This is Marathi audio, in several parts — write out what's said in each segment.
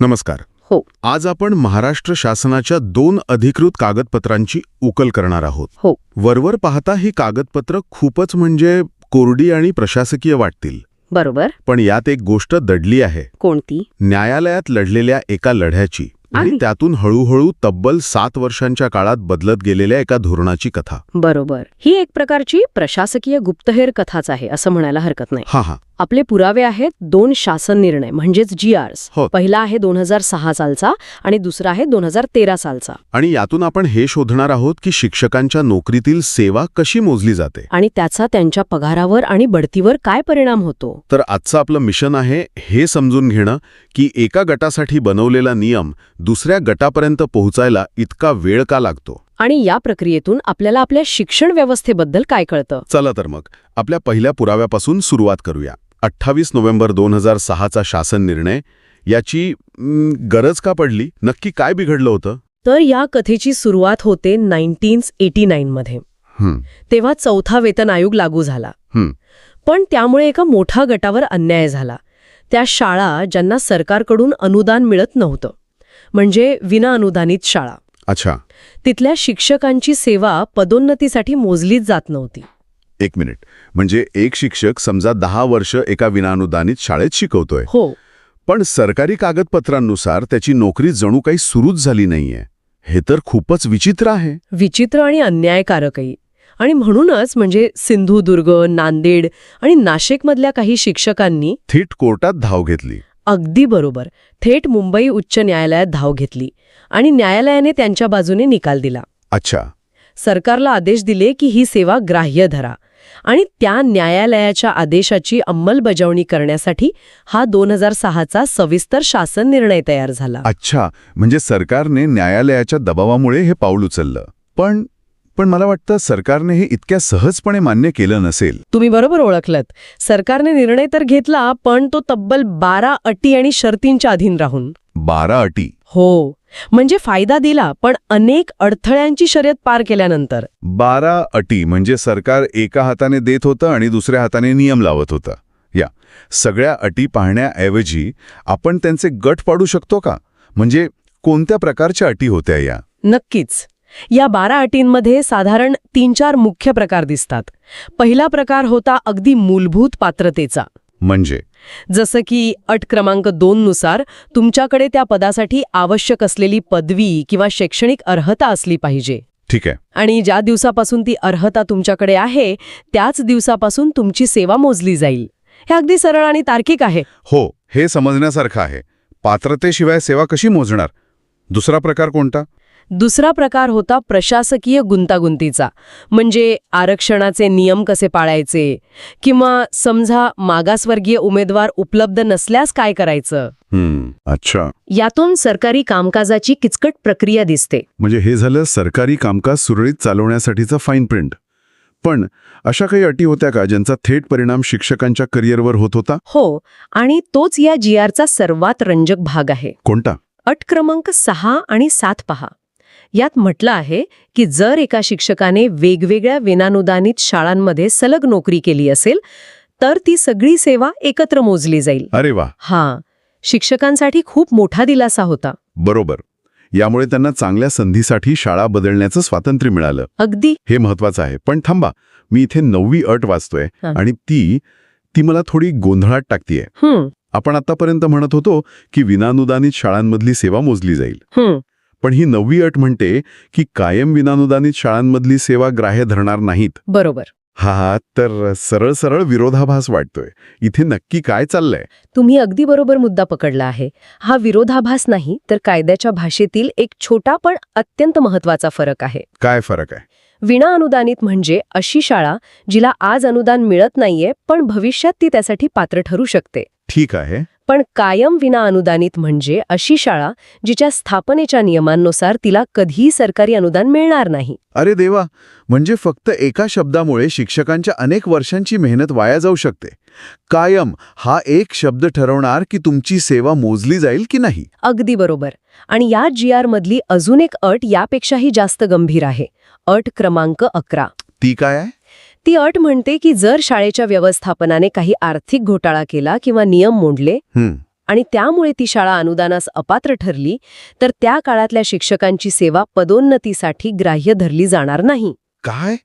नमस्कार. हो. आज आपण महाराष्ट्र शासनाच्या 2 अधिकृत कागदपत्रांची उकल करणार आहोत. हो. वरवर पाहता ही कागदपत्र खूपच म्हणजे कोरडी आणि प्रशासकीय वाटतील. बरोबर. पण यात एक गोष्ट दडली आहे. कोणती? न्यायालयात लढलेल्या एका लढ्याची आणि आहे. त्यातून हळूहळू तब्बल 7 वर्षांच्या काळात बदलत गेलेल्या एका धोरणाची कथा. बरोबर. ही एक प्रकारची प्रशासकीय गुप्तहेर कथाच आहे असं म्हणायला हरकत नाही. हा. आपले पुरावे आहेत 2 शासन निर्णय म्हणजेच GRs. हो. पहिला आहे 2006 सालचा आणि दुसरा आहे 2013 सालचा. आणि यातून आपण हे शोधणार आहोत की शिक्षकांच्या नोकरीतील सेवा कशी मोजली जाते आणि त्याचा त्यांच्या पगारावर आणि बढतीवर काय परिणाम होतो. तर आजचं आपलं मिशन आहे हे समजून घेणं की एका गटासाठी बनवलेला नियम दुसऱ्या गटापर्यंत पोहोचायला इतका वेळ का लागतो. आणि या प्रक्रियेतून आपल्याला आपल्या शिक्षण व्यवस्थेबद्दल काय कळतं. चला तर मग आपल्या पहिल्या पुराव्यापासून सुरुवात करूया. 28 नोव्हेंबर 2006चा शासन निर्णय. याची गरज का पडली? नक्की काय बिघडलं होतं? तर या कथेची सुरुवात होते 1989 मध्ये. तेव्हा 4था वेतन आयोग लागू झाला. पण त्यामुळे एका मोठ्या गटावर अन्याय झाला. त्या शाळा ज्यांना सरकारकडून अनुदान मिळत नव्हतं, म्हणजे विनाअनुदानित शाळा. अच्छा. तिथल्या शिक्षकांची सेवा पदोन्नतीसाठी मोजलीच जात नव्हती. एक मिनिट. म्हणजे एक शिक्षक समजा 10 वर्ष एका विनाअनुदानित शाळेत शिकवतोय. हो. पण सरकारी कागदपत्रांनुसार त्याची नोकरी जणू काही सुरूच झाली नाहीये. हे तर खूपच विचित्र आहे. विचित्र आणि अन्यायकारकही. आणि म्हणूनच म्हणजे सिंधुदुर्ग, नांदेड आणि नाशिकमधल्या काही शिक्षकांनी थेट कोर्टात धाव घेतली. अगदी बरोबर. थेट मुंबई उच्च न्यायालयात धाव घेतली आणि न्यायालयाने त्यांच्या बाजूने निकाल दिला. अच्छा. सरकारला आदेश दिले की ही सेवा ग्राह्य धरा आणि त्या न्यायालयाच्या आदेशाची अंमलबजावणी करण्यासाठी हा 2006चा सविस्तर शासन निर्णय तयार झाला. अच्छा. म्हणजे सरकारने न्यायालयाच्या दबावामुळे हे पाऊल उचललं. पण मला वाटतं सरकारने हे इतक्या सहजपणे मान्य केलं नसेल. तुम्ही बरोबर ओळखलत. सरकारने निर्णय तर घेतला, पण तो तब्बल 12 अटी आणि शर्तींच्या अधीन राहून. 12 अटी? हो. म्हणजे फायदा दिला, पण अनेक अडथळ्यांची शर्यत पार केल्यानंतर. 12 अटी म्हणजे सरकार एका हाताने देत होतं आणि दुसऱ्या हाताने नियम लावत होतं. या सगळ्या अटी पाहण्याऐवजी आपण त्यांचे गट पाडू शकतो का? म्हणजे कोणत्या प्रकारच्या अटी होत्या या? नक्कीच. या 12 अटींमध्ये साधारण 3-4 मुख्य प्रकार दिसतात. पहिला प्रकार होता अगदी मूलभूत पात्रतेचा. म्हणजे? जसं की अट क्रमांक 2 नुसार तुमच्याकडे त्या पदासाठी आवश्यक असलेली पदवी किंवा शैक्षणिक अर्हता असली पाहिजे. ठीक आहे. आणि ज्या दिवसापासून ती अर्हता तुमच्याकडे आहे त्याच दिवसापासून तुमची सेवा मोजली जाईल. हे अगदी सरळ आणि तार्किक आहे. हो, हे समजण्यासारखं आहे. पात्रतेशिवाय सेवा कशी मोजणार? दुसरा प्रकार कोणता? दुसरा प्रकार होता प्रशासकीय गुंतागुंतीचा. म्हणजे आरक्षणाचे नियम कसे पाळायचे किंवा समजा मागासवर्गीय उमेदवार उपलब्ध नसल्यास काय करायचं. अच्छा. यातून सरकारी कामकाजाची किचकट प्रक्रिया दिसते. म्हणजे हे झालं सरकारी कामकाज सुरळीत चालवण्यासाठीचा फाईन प्रिंट. पण अशा काही अटी होत्या का ज्यांचा थेट परिणाम शिक्षकांच्या करिअरवर होत होता? हो. आणि तोच या GRचा सर्वात रंजक भाग आहे. कोणता? अट क्रमांक 6 आणि 7 पहा. यात म्हटलं आहे की जर एका शिक्षकाने वेगवेगळ्या विनानुदानित शाळांमध्ये सलग नोकरी केली असेल तर ती सगळी सेवा एकत्र मोजली जाईल. अरे वा. हा शिक्षकांसाठी खूप मोठा दिलासा होता. बरोबर. यामुळे त्यांना चांगल्या संधीसाठी शाळा बदलण्याचं स्वातंत्र्य मिळालं. अगदी. हे महत्वाचं आहे. पण थांबा, मी इथे 9वी अट वाचतोय आणि ती मला थोडी गोंधळात टाकतीये. आपण आतापर्यंत म्हणत होतो की विनानुदानित शाळांमधली सेवा मोजली जाईल. पण ही 9वी अट म्हणते की कायम विनानुदानित शाळांमधली सेवा ग्राह्य धरणार नाहीत. बरोबर. हा तर सरळ विरोधाभास वाटतोय. इथे नक्की काय चाललंय? तुम्ही अगदी बरोबर मुद्दा पकडला आहे. हा विरोधाभास नाही तर कायद्याच्या भाषेतील एक छोटा पण अत्यंत महत्वाचा फरक आहे. काय फरक आहे? विनाअनुदानित म्हणजे अशी शाळा जिला आज अनुदान मिळत नाहीये पण भविष्यात ती त्यासाठी पात्र ठरू शकते. ठीक आहे. पण कायम विनाअनुदानित म्हणजे अशी शाळा जिच्या स्थापनेच्या नियमांनुसार तिला कधीही सरकारी अनुदान मिळणार नाही. अरे देवा. म्हणजे फक्त एका शब्दामुळे शिक्षकांच्या अनेक वर्षांची मेहनत वाया जाऊ शकते. कायम हा एक शब्द ठरवणार की तुमची सेवा मोजली जाईल की नाही. अगदी बरोबर. आणि या GR मधली अजून एक अट यापेक्षाही जास्त गंभीर आहे. अट क्रमांक 11. ती काय आहे? ती अट म्हणते की जर शाळेच्या व्यवस्थापनाने काही आर्थिक घोटाळा केला किंवा नियम मोडले आणि त्यामुळे ती शाळा अनुदानास अपात्र ठरली तर त्या काळातल्या शिक्षकांची सेवा पदोन्नतीसाठी ग्राह्य धरली जाणार नाही. काय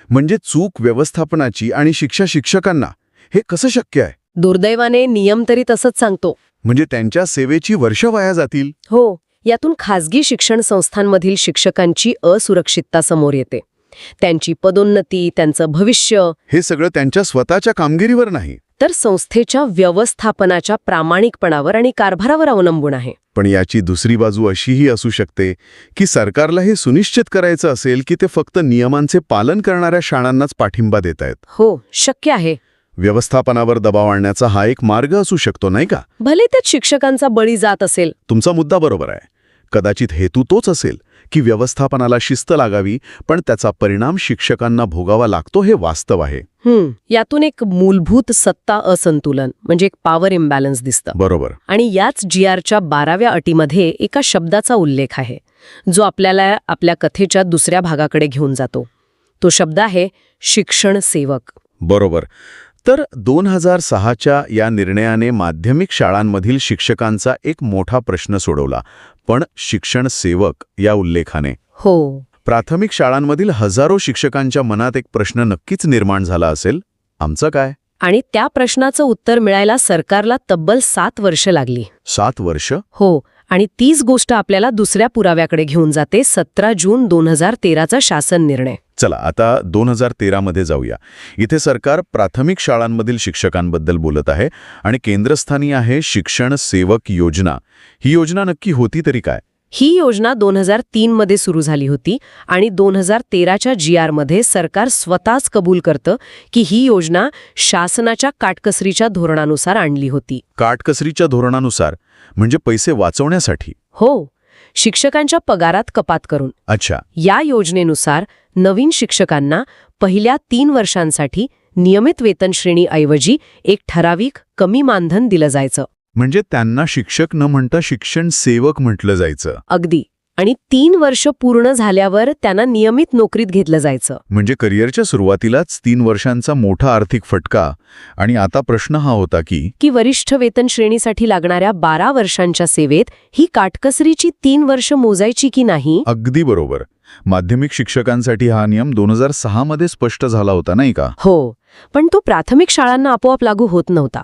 म्हणजे चूक व्यवस्थापनाची आणि शिक्षा शिक्षकांना, हे कसं शक्य आहे? दुर्दैवाने नियम तरी तसंच सांगतो. म्हणजे त्यांच्या सेवेची वर्ष वाया जातील? हो, यातून खासगी शिक्षण संस्थांमधील शिक्षकांची असुरक्षितता समोर येते. त्यांची पदोन्नती, त्यांचं भविष्य, हे सगळं त्यांच्या स्वतःच्या कामगिरीवर नाही, तर संस्थेच्या व्यवस्थापनाच्या प्रामाणिकपणावर आणि कारभारावर अवलंबून आहे. पण याची दुसरी बाजू अशीही असू शकते की सरकारला हे सुनिश्चित करायचं असेल की ते फक्त नियमांचे पालन करणाऱ्या शाळांनाच पाठिंबा देत आहेत. हो, शक्य आहे. व्यवस्थापनावर दबाव आणण्याचा हा एक मार्ग असू शकतो, नाही का? भले त्यात शिक्षकांचा बळी जात असेल. तुमचा मुद्दा बरोबर आहे. कदाचित हेतू तोच असेल की व्यवस्थापनाला शिस्त लागावी, पण त्याचा परिणाम शिक्षकांना भोगावा लागतो हे वास्तव आहे. यातून एक मूलभूत सत्ता असंतुलन म्हणजे एक पॉवर इम्बॅलन्स दिसतं. बरोबर. आणि याच GRच्या 12व्या अटीमध्ये एका शब्दाचा उल्लेख आहे जो आपल्याला आपल्या कथेच्या दुसऱ्या भागाकडे घेऊन जातो. तो शब्द आहे शिक्षण सेवक. बरोबर. तर 2006च्या या निर्णयाने माध्यमिक शाळांमधील शिक्षकांचा एक मोठा प्रश्न सोडवला, पण शिक्षण सेवक या उल्लेखाने हो, प्राथमिक शाळांमधील हजारो शिक्षकांच्या मनात एक प्रश्न नक्कीच निर्माण झाला असेल, आमचं काय? आणि त्या प्रश्नाचं उत्तर मिळायला सरकारला तब्बल 7 वर्ष लागली. 7 वर्ष? हो, आणि तीच गोष्ट आपल्याला दुसऱ्या पुराव्याकडे घेऊन जाते, 17 जून 2013चा शासन निर्णय. चला आता 2013मध्ये जाऊया. इथे सरकार प्राथमिक शाळांमधील शिक्षकांबद्दल बोलत आहे आणि केंद्रस्थानी आहे शिक्षण सेवक योजना. ही योजना नक्की होती तरी काय? ही योजना 2003 मध्ये सुरू झाली होती आणि 2013च्या GRमध्ये सरकार स्वतःच कबूल करतं की ही योजना शासनाच्या काटकसरीच्या धोरणानुसार आणली होती. काटकसरीच्या धोरणानुसार म्हणजे पैसे वाचवण्यासाठी? हो, शिक्षकांच्या पगारात कपात करून. अच्छा. या योजनेनुसार नवीन शिक्षकांना पहिल्या 3 वर्षांसाठी नियमित वेतन श्रेणीऐवजी एक ठराविक कमी मानधन दिलं जायचं. म्हणजे त्यांना शिक्षक न म्हणता शिक्षण सेवक म्हटलं जायचं? अगदी. आणि 3 वर्ष पूर्ण झाल्यावर त्यांना नियमित नोकरीत घेतलं जायचं. म्हणजे करिअरच्या सुरुवातीलाच 3 वर्षांचा मोठा आर्थिक फटका. आणि आता प्रश्न हा होता की वरिष्ठ वेतन श्रेणीसाठी लागणाऱ्या 12 वर्षांच्या सेवेत ही काटकसरीची 3 वर्ष मोजायची की नाही? अगदी बरोबर. माध्यमिक शिक्षकांसाठी हा नियम 2006मध्ये स्पष्ट झाला होता, नाही का? हो, पण तो प्राथमिक शाळांना आपोआप लागू होत नव्हता.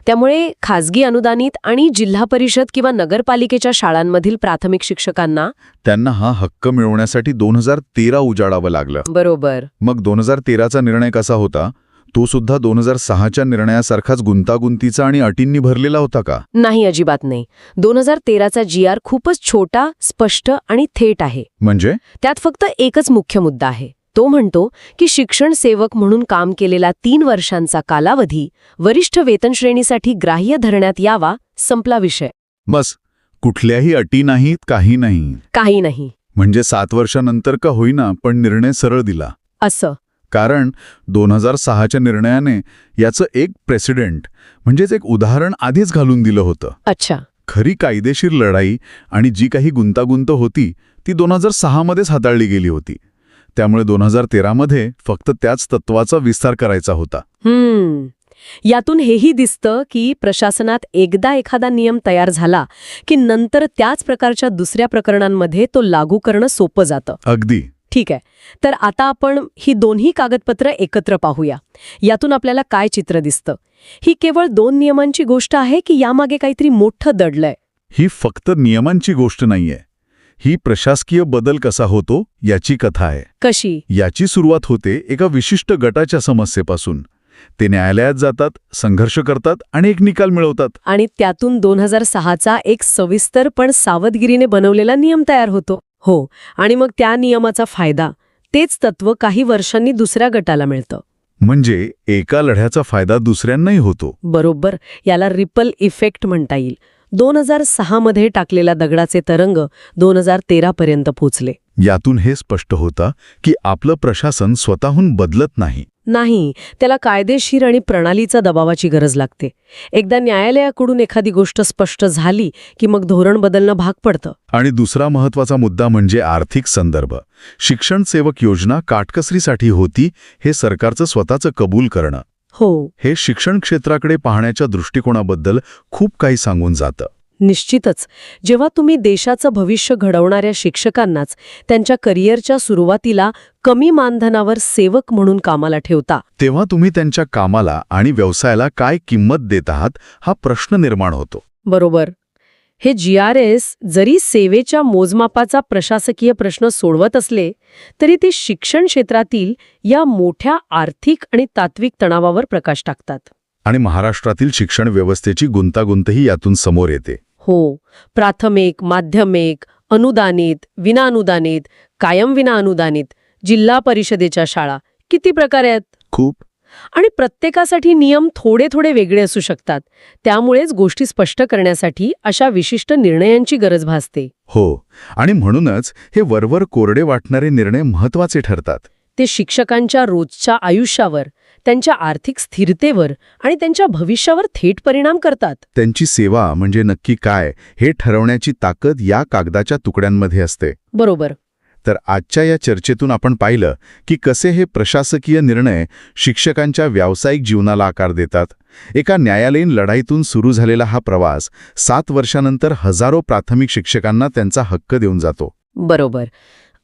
त्यामुळे खासगी अनुदानित आणि जिल्हा परिषद किंवा नगरपालिकेच्या शाळांमधील प्राथमिक शिक्षकांना त्यांना हा हक्क मिळवण्यासाठी 2013 उजाडावं लागलं. बरोबर. मग 2013चा निर्णय कसा होता? तो सुद्धा 2006च्या निर्णयासारखाच गुंतागुंतीचा आणि अटींनी भरलेला होता का? नाही, अजिबात नाही. 2013चा GR खूपच छोटा, स्पष्ट आणि थेट आहे. म्हणजे त्यात फक्त एकच मुख्य मुद्दा आहे. तो म्हणतो की शिक्षण सेवक म्हणून काम केलेला 3 वर्षांचा कालावधी वरिष्ठ वेतन श्रेणीसाठी ग्राह्य धरण्यात यावा, संपला विषय. बस, कुठल्याही अटी नाहीत, काही नाही. काही नाही. म्हणजे 7 वर्षानंतर का होईना पण निर्णय सरळ दिला असं. कारण 2006च्या निर्णयाने याचं एक प्रेसिडेंट म्हणजेच एक उदाहरण आधीच घालून दिलं होतं. अच्छा. खरी कायदेशीर लढाई आणि जी काही गुंतागुंत होती ती 2006मध्येच हाताळली गेली होती. त्यामुळे 2013मध्ये फक्त त्याच तत्वाचा विस्तार करायचा होता. यातून हेही दिसतं की प्रशासनात एकदा एखादा नियम तयार झाला की नंतर त्याच प्रकारच्या दुसऱ्या प्रकरणांमध्ये तो लागू करणं सोपं जातं. अगदी. ठीक आहे, तर आता आपण ही दोन्ही कागदपत्र एकत्र पाहूया. यातून आपल्याला काय चित्र दिसतं? ही केवळ 2 नियमांची गोष्ट आहे की यामागे काहीतरी मोठं दडलंय? ही फक्त नियमांची गोष्ट नाहीये. ही प्रशासकीय बदल कसा होतो याची कथा आहे. कशी? याची सुरुवात होते एका विशिष्ट गटाच्या समस्येपासून. ते न्यायालयात जातात, संघर्ष करतात आणि एक निकाल मिळवतात. आणि त्यातून 2006चा एक सविस्तर पण सावधगिरीने बनवलेला नियम तयार होतो. हो, आणि मग त्या नियमाचा फायदा, तेच तत्व काही वर्षांनी दुसऱ्या गटाला मिळतं. म्हणजे एका लढ्याचा फायदा दुसऱ्यांनाही होतो. बरोबर. याला रिपल इफेक्ट म्हणता येईल. 2006मध्ये टाकलेला दगडाचे तरंग 2013 पर्यंत पोचले. यातून हे स्पष्ट होतं की आपलं प्रशासन स्वतःहून बदलत नाही. त्याला कायदेशीर आणि प्रणालीचा दबावाची गरज लागते. एकदा न्यायालयाकडून एखादी गोष्ट स्पष्ट झाली की मग धोरण बदलणं भाग पडतं. आणि दुसरा महत्त्वाचा मुद्दा म्हणजे आर्थिक संदर्भ. शिक्षण सेवक योजना काटकसरीसाठी होती हे सरकारचं स्वतःचं कबूल करणं. हो, हे शिक्षण क्षेत्राकडे पाहण्याच्या दृष्टिकोनाबद्दल खूप काही सांगून जातं. निश्चितच. जेव्हा तुम्ही देशाचं भविष्य घडवणाऱ्या शिक्षकांनाच त्यांच्या करिअरच्या सुरुवातीला कमी मानधनावर सेवक म्हणून कामाला ठेवता, तेव्हा तुम्ही त्यांच्या कामाला आणि व्यवसायाला काय किंमत देत आहात हा प्रश्न निर्माण होतो. बरोबर. हे GRS जरी सेवेच्या मोजमापाचा प्रशासकीय प्रश्न सोडवत असले तरी ते शिक्षण क्षेत्रातील या मोठ्या आर्थिक आणि तात्विक तणावावर प्रकाश टाकतात. आणि महाराष्ट्रातील शिक्षण व्यवस्थेची गुंतागुंतही यातून समोर येते. हो, प्राथमिक, माध्यमिक, अनुदानित, विनाअनुदानित, कायम विनाअनुदानित, जिल्हा परिषदेच्या शाळा, किती प्रकार आहेत. खूप. आणि प्रत्येकासाठी नियम थोडे थोडे वेगळे असू शकतात. त्यामुळेच गोष्टी स्पष्ट करण्यासाठी अशा विशिष्ट निर्णयांची गरज भासते. हो, आणि म्हणूनच हे वरवर कोरडे वाटणारे निर्णय महत्वाचे ठरतात. ते शिक्षकांच्या रोजच्या आयुष्यावर, त्यांच्या आर्थिक स्थिरतेवर आणि त्यांच्या भविष्यावर थेट परिणाम करतात. त्यांची सेवा म्हणजे नक्की काय हे ठरवण्याची ताकद या कागदाच्या तुकड्यांमध्ये असते. बरोबर. तर आजच्या या चर्चेतून आपण पाहिलं की कसे हे प्रशासकीय निर्णय शिक्षकांच्या व्यावसायिक जीवनाला आकार देतात. एका न्यायालयीन लढाईतून सुरू झालेला हा प्रवास 7 वर्षांनंतर हजारो प्राथमिक शिक्षकांना त्यांचा हक्क देऊन जातो. बरोबर.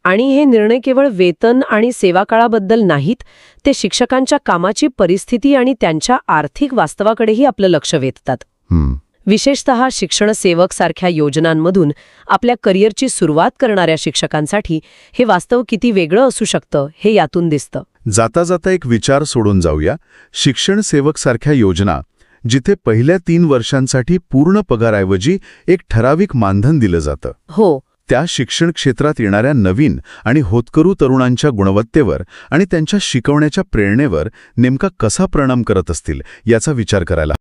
आणि हे निर्णय केवळ वेतन आणि सेवाकाळाबद्दल नाहीत, ते शिक्षकांच्या कामाची परिस्थिती आणि त्यांच्या आर्थिक वास्तवाकडेही आपलं लक्ष वेधतात. विशेषतः शिक्षण सेवक सारख्या योजनांमधून आपल्या करिअरची सुरुवात करणाऱ्या शिक्षकांसाठी हे वास्तव किती वेगळं असू शकतं हे यातून दिसतं. जाता जाता एक विचार सोडून जाऊया. शिक्षण सेवक सारख्या योजना जिथे पहिल्या 3 वर्षांसाठी पूर्ण पगाराऐवजी एक ठराविक मानधन दिलं जातं. हो, त्या शिक्षण क्षेत्रात येणाऱ्या नवीन आणि होतकरू तरुणांच्या गुणवत्तेवर आणि त्यांच्या शिकवण्याच्या प्रेरणेवर नेमका कसा परिणाम करत असतील याचा विचार करायला